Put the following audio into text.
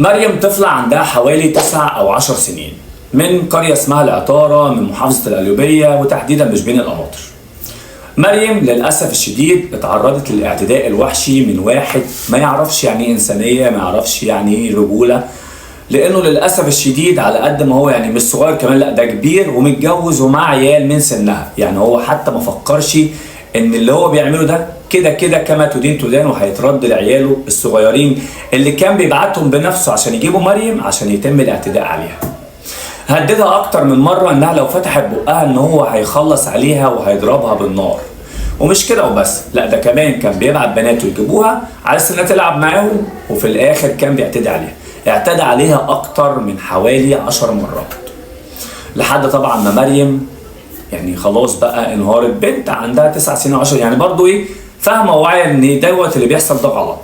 مريم طفلة عندها حوالي 9 أو 10 سنين من قرية اسمها العطارة من محافظة القليوبية وتحديدا مش بين القناطر. مريم للأسف الشديد اتعرضت للاعتداء الوحشي من واحد ما يعرفش يعني ايه إنسانية، ما يعرفش يعني ايه رجولة، لأنه للأسف الشديد على قد ما هو يعني مش صغير كمان، لا ده كبير ومتجوز ومع عيال من سنها. يعني هو حتى ما فكرش إن اللي هو بيعمله ده كده كده كما تدين تدان، وهيترد لعياله الصغيرين اللي كان بيبعتهم بنفسه عشان يجيبوا مريم عشان يتم الاعتداء عليها. هددها اكتر من مره انها لو فتحت بقها ان هو هيخلص عليها وهيضربها بالنار. ومش كده وبس، لا ده كمان كان بيبعت بناته يجيبوها على انها تلعب معاهم، وفي الاخر كان بيعتدي عليها. اعتدى عليها اكتر من حوالي 10 مرات، لحد طبعا ما مريم يعني خلاص بقى انهارت. بنت عندها 9 سنين 10، يعني برضو ايه فاهمه وواعيه ان دوت اللي بيحصل ده غلط.